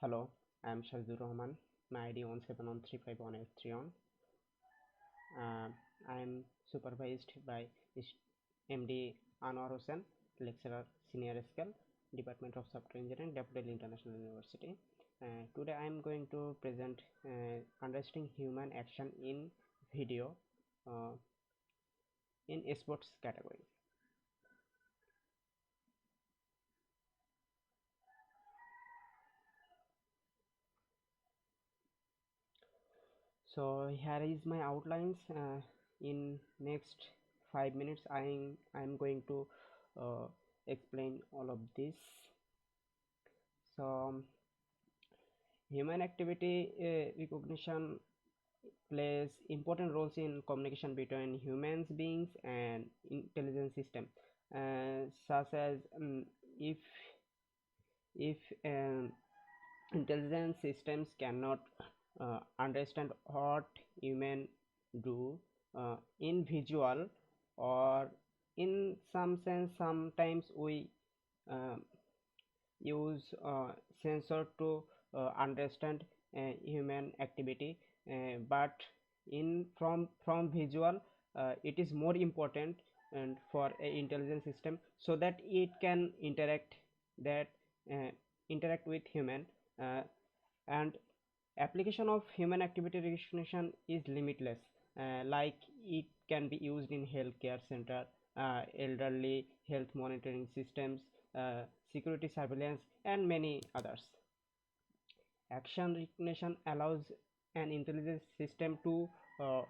Hello, I am Shazur Rahman. My ID 17135183 on. I am supervised by MD Anwar Hussain, lecturer, senior scale, Department of Software Engineering, Daffodil International University. Today I am going to present understanding human action in video uh, in sports category. So here is my outlines. In next 5 minutes, I'm going to uh, explain all of this. So human activity recognition plays important roles in communication between humans beings and intelligence system, such as if if intelligence systems cannot understand what human do in visual, or in some sense sometimes we uh, use sensor to understand human activity, but in from visual it is more important and for a intelligence system so that it can that uh, interact with human, uh, and application of human activity recognition is limitless, like it can be used in healthcare center, elderly health monitoring systems, security surveillance, and many others. Action recognition allows an intelligence system to uh,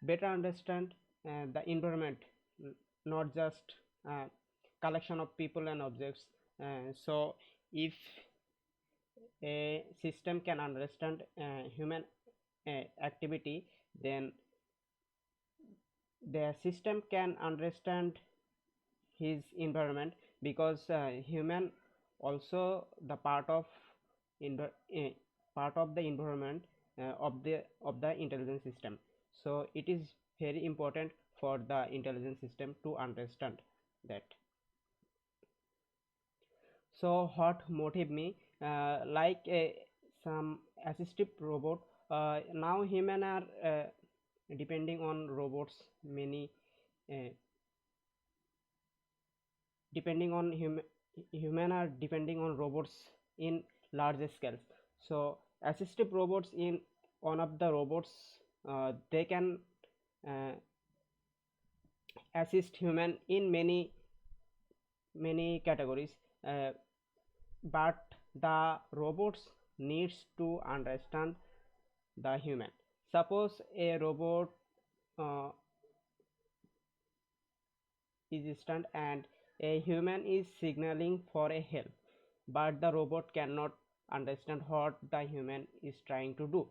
better understand the environment, not just collection of people and objects. So if a system can understand human activity, then the system can understand his environment, because human also the env- uh, part of the environment of the intelligence system. So it is very important for the intelligence system to understand that. So what motive me, like some assistive robot, now human are depending on robots, many uh, depending on human are depending on robots in large scales. So assistive robots, in one of the robots, they can uh, assist human in many categories, uh, but the robots needs to understand the human. Suppose a robot uh, is distant and a human is signaling for a help, but the robot cannot understand what the human is trying to do.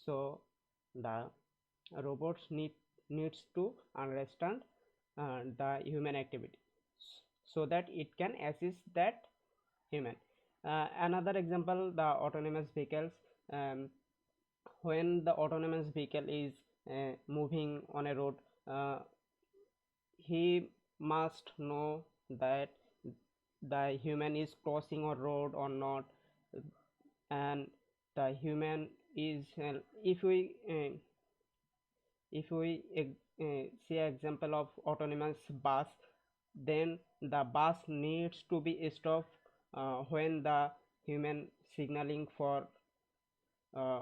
So the robots needs to understand the human activity so that it can assist that human. Another example, the autonomous vehicles. um, when the autonomous vehicle is moving on a road, uh, he must know that the human is crossing a road or not, and the human is if we see an example of autonomous bus, then the bus needs to be stopped when the human signaling for uh,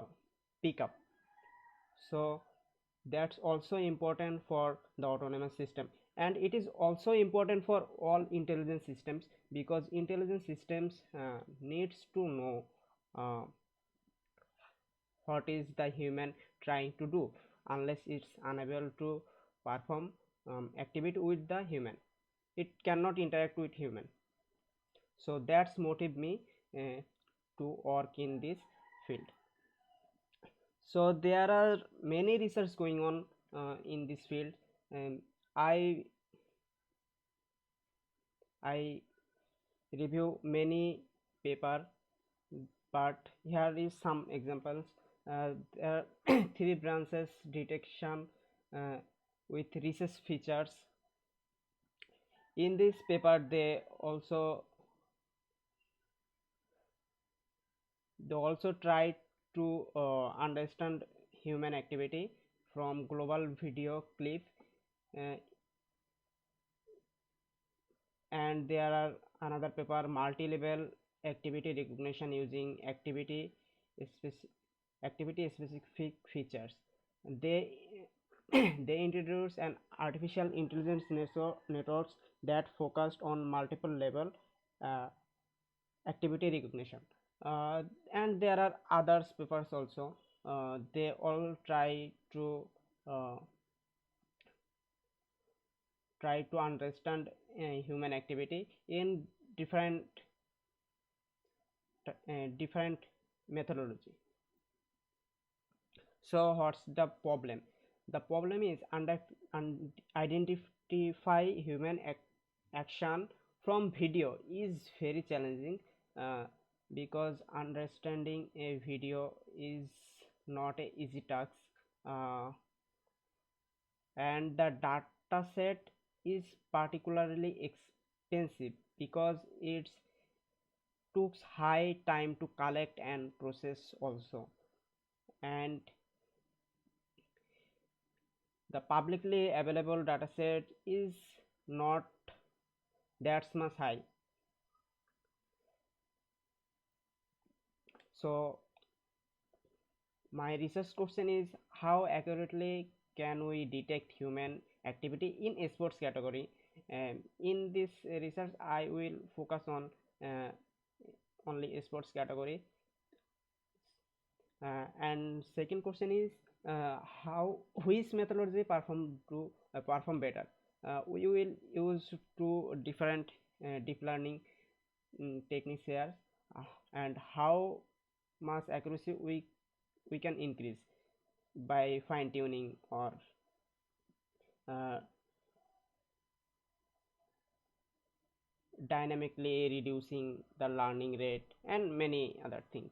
pickup. So that's also important for the autonomous system, and it is also important for all intelligence systems, because intelligence systems needs to know uh, what is the human trying to do. Unless it's unable to perform activity with the human, it cannot interact with human. So that's motive me to work in this field. So there are many research going on in this field, and i I review many paper, but here is some examples. There are three branches detection uh, with research features. In this They also try to understand human activity from global video clip, uh, and there are another paper multi-level activity recognition using specific activity specific features. They they introduced an artificial intelligence networks that focused on multiple level uh, activity recognition. And there are others papers also. They all uh, try to understand human activity in different different methodology. So what's the problem? The problem is identify human action from video is very challenging, uh, because understanding a video is not a easy task, uh, and the data set is particularly expensive because it took high time to collect and process also, and the publicly available dataset is not that much high. So my research question is, how accurately can we detect human activity in a sports category? In this research I will focus on uh, only a sports category. And second question is, how which methodology perform better? We will use two different deep learning techniques here, uh, and how much accuracy we can increase by fine tuning or uh, dynamically reducing the learning rate and many other things.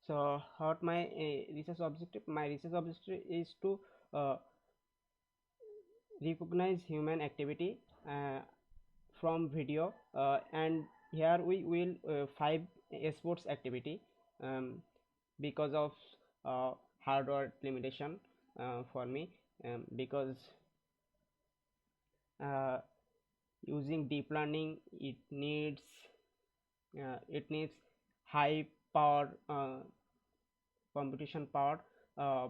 So what my research objective? My research objective is to uh, recognize human activity from video, and here we will five sports activity, um, because of hardware limitation for me, because uh, using deep learning it needs high power, computation power, uh,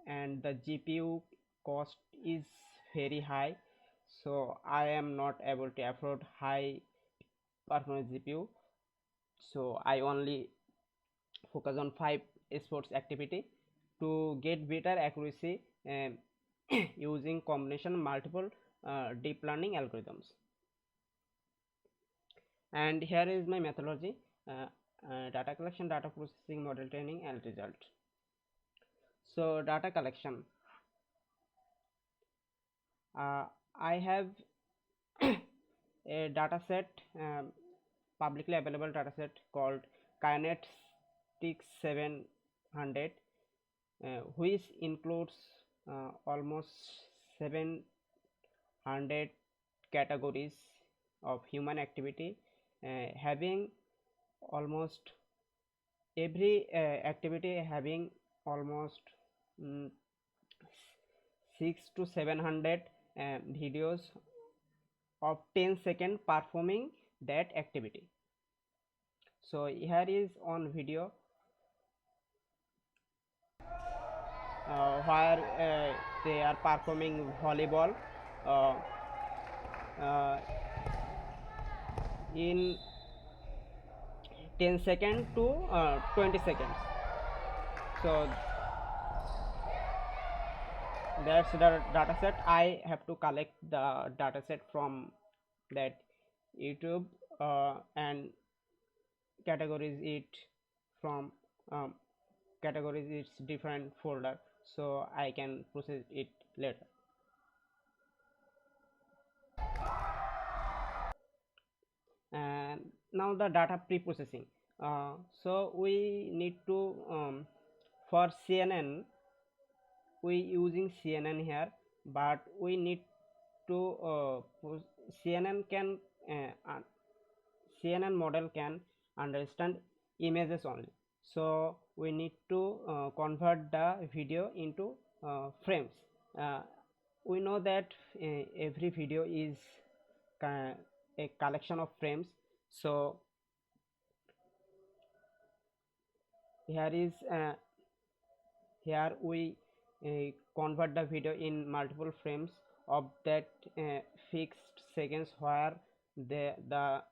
and the GPU cost is very high, so I am not able to afford high performance GPU. So I only focus on five sports activity to get better accuracy, using combination multiple deep learning algorithms. And here is my methodology: uh, data collection, data processing, model training, and result. So data collection, I have a data set, publicly available data set called Kinetics 700, which includes almost 700 categories of human activity, having almost every activity having almost mm, 6 to 700 videos of 10 seconds performing that activity. So here is on video where they are performing volleyball uh, uh, in 10 seconds to 20 seconds. So that's the data set. I have to collect the data set from that YouTube, and categorize it from um, categories its different folder, so I can process it later. And now the data pre-processing. So we need to, for CNN we using CNN here, but we need to CNN can CNN model can understand images only. So we need to convert the video into frames. uh, we know that every video is a collection of frames. So here is here we convert the video in multiple frames of that fixed seconds where the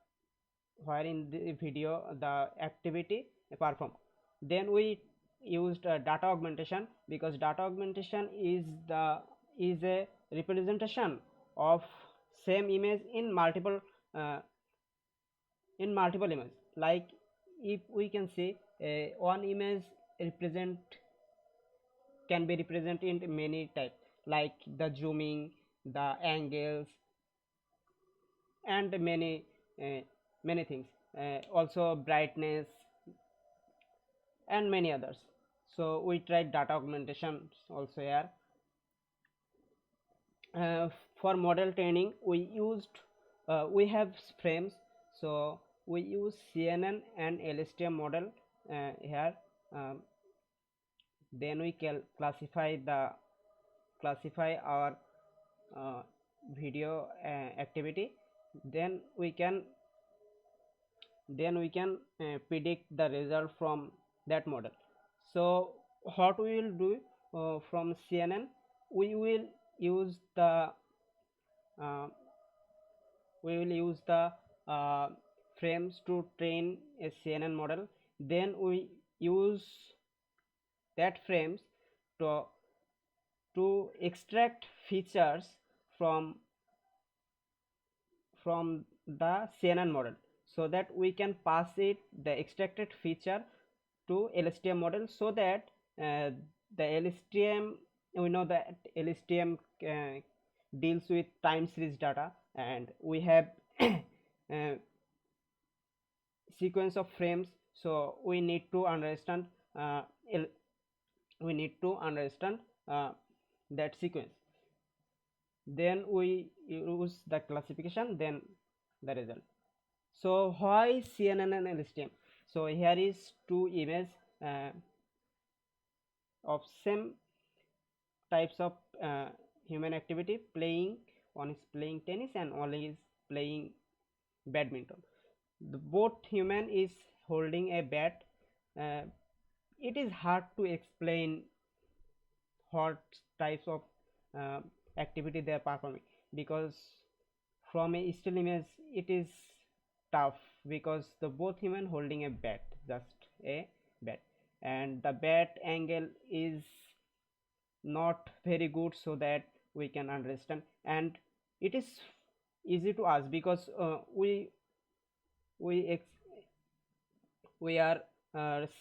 where in the video the activity performed. Then we used data augmentation, because data augmentation is a representation of same image uh, in multiple images. Like if we can say one image represent can be represented in many types, like the zooming, the angles, and uh, many things, also brightness and many others. So we tried data augmentation also here. For model training we have frames, so we use CNN and LSTM model here. um, then we can classify our uh, video activity. Then we can predict the result from that model. So what we will do from CNN, we will use the uh, we will use the uh, frames to train a CNN model. Then we use that frames to extract features from the CNN model, so that we can pass it the extracted feature to LSTM model, so that the LSTM, we know that LSTM deals with time series data, and we have sequence of frames. So we need to understand uh, we need to understand uh, that sequence. Then we use the classification, then the result. So why CNN and LSTM? So here is two images uh, of same types of human activity playing. One is playing tennis and one is playing badminton. Both human is holding a bat. uh, it is hard to explain what types of uh, activity they are performing, because from a still image it is tough, because the both human holding a bat, just a bat, and the bat angle is not very good, so that we can understand. And it is easy to ask, because we ex we are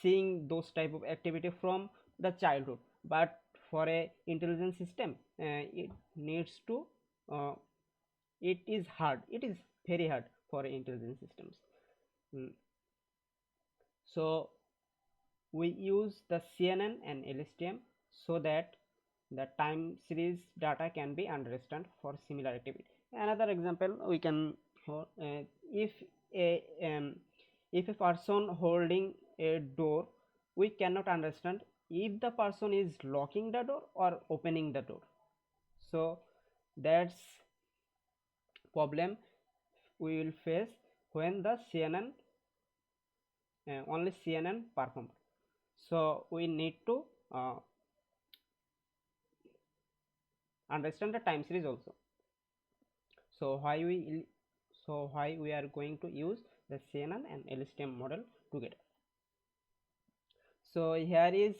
seeing those type of activity from the childhood. But for a intelligent system, it needs to uh, it is very hard for intelligent systems. Mm. So we use the CNN and LSTM, so that the time series data can be understood for similar activity. Another example we can if a if a person holding a door, we cannot understand if the person is locking the door or opening the door. So that's problem we will face when the CNN only CNN perform. So we need to understand the time series also. So why we are going to use the CNN and LSTM model together. So here is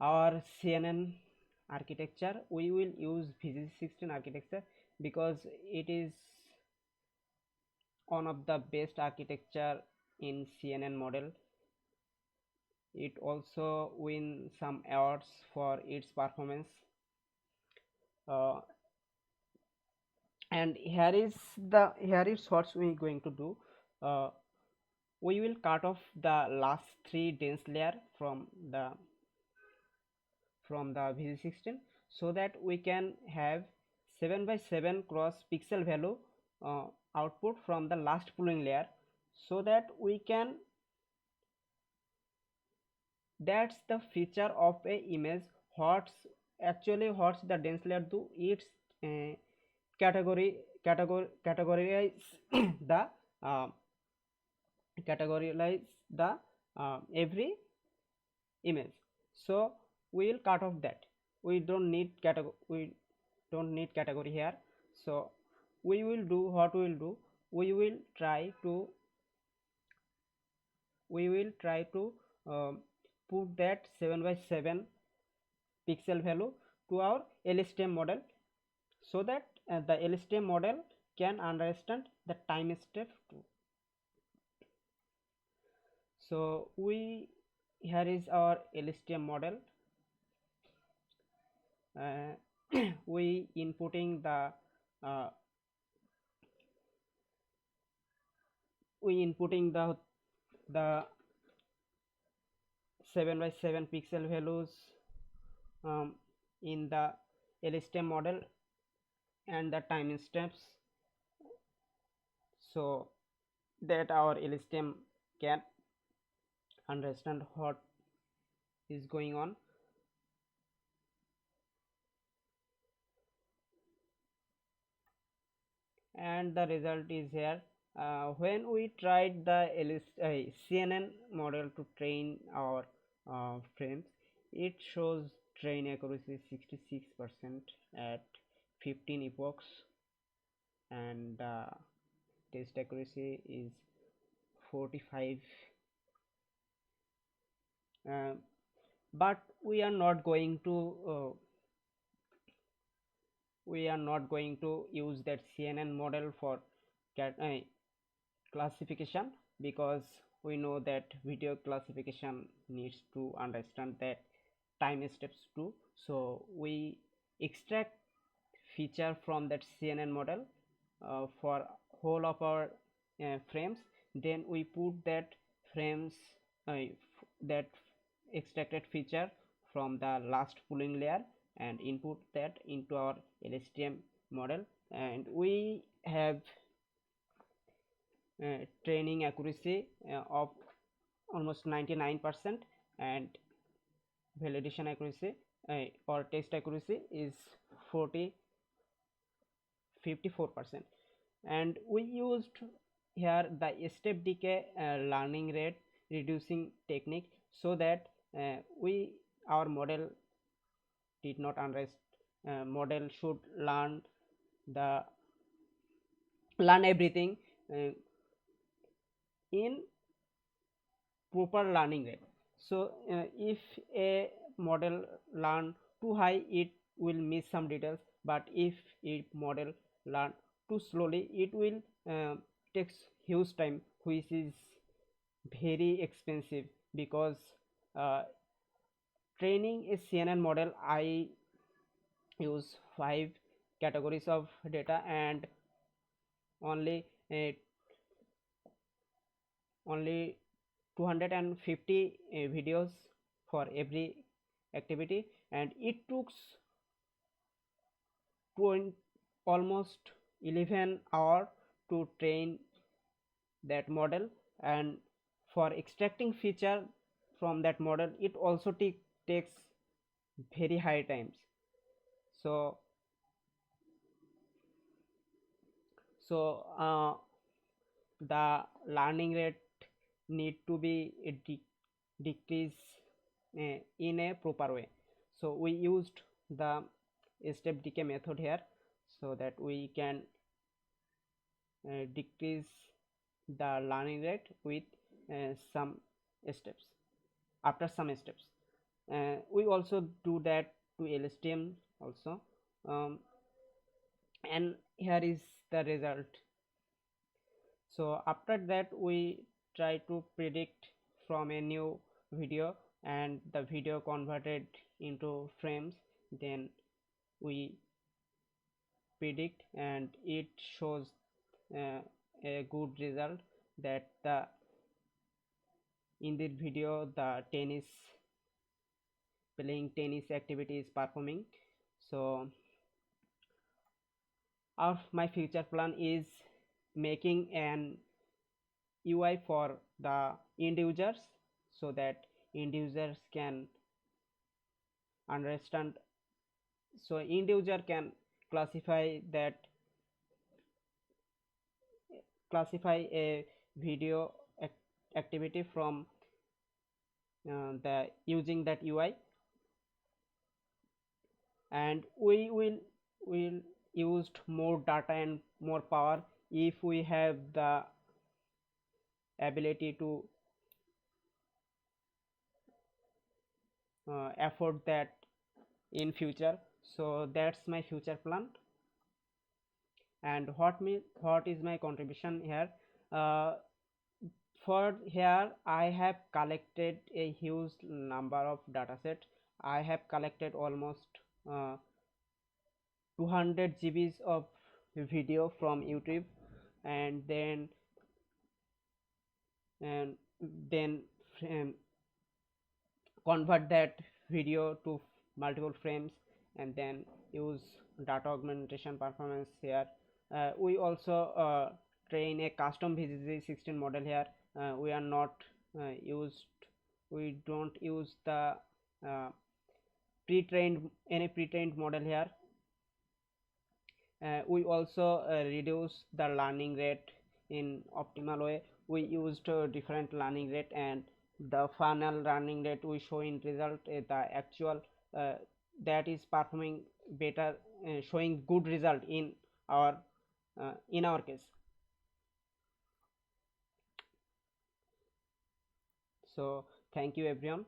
our CNN architecture. We will use VG16 architecture, because it is one of the best architecture in CNN model. It also win some awards for its performance. And here is what we going to do. uh, we will cut off the last three dense layer from the VG16, so that we can have 7 by 7 cross pixel value uh, output from the last pooling layer, so that we can That's the feature of a image. What's what's the dense layer do? It's uh, categorize the uh, categorize the every image. So we will cut off that. We don't need category here. So we will do what we will do. We will try to we will try to um, put that 7 by 7 pixel value to our LSTM model, so that the LSTM model can understand the time step too. So we here is our LSTM model. uh, we inputting the uh, we inputting the 7 by 7 pixel values um, in the LSTM model and the time steps, so that our LSTM can understand what is going on. And the result is here. When we tried the CNN model to train our frames, it shows train accuracy 66% at 15 epochs, and test accuracy is 45. uh, but we are not going to use that CNN model for cat, classification, because we know that video classification needs to understand that time steps too. So we extract feature from that CNN model for whole of our frames. Then we put that frames that extracted feature from the last pooling layer and input that into our LSTM model, and we have training accuracy of almost 99%, and validation accuracy or test accuracy is 40 54%. And we used here the step decay learning rate reducing technique, so that we our model did not unrest model should the learn everything uh, in proper learning rate. So if a model learn too high, it will miss some details, but if a model learn too slowly, it will takes huge time, which is very expensive, because uh, training a CNN model, I use 5 categories of data, and only uh, only 250 videos for every activity, and it took almost 11 hours to train that model. And for extracting feature from that model, it also takes very high times. So so the learning rate need to be decreased in a proper way. So we used the step decay method here, so that we can decrease the learning rate with some steps after some steps. We also do that to LSTM also. And here is the result. So after that, we try to predict from a new video, and the video converted into frames. Then we predict, and it shows uh, a good result, that the in this video the tennis playing tennis activity is performing. So my future plan is making an UI for the end users, so that end users can understand. So end user can classify that classify a video activity from the using that UI, and we will used more data and more power if we have the ability to afford that in future. So that's my future plan. And what is my contribution here? uh, for here I have collected a huge number of dataset. I have collected almost 200 GBs of video from YouTube, and and then um, convert that video to multiple frames, and then use data augmentation performance here. We also train a custom VGG16 model here. We are not used we don't use the uh, pre-trained model here. We also reduce the learning rate in optimal way. We used different learning rate, and the final learning rate we show in result, the actual uh, that is performing better, showing good result our in our case. So thank you everyone.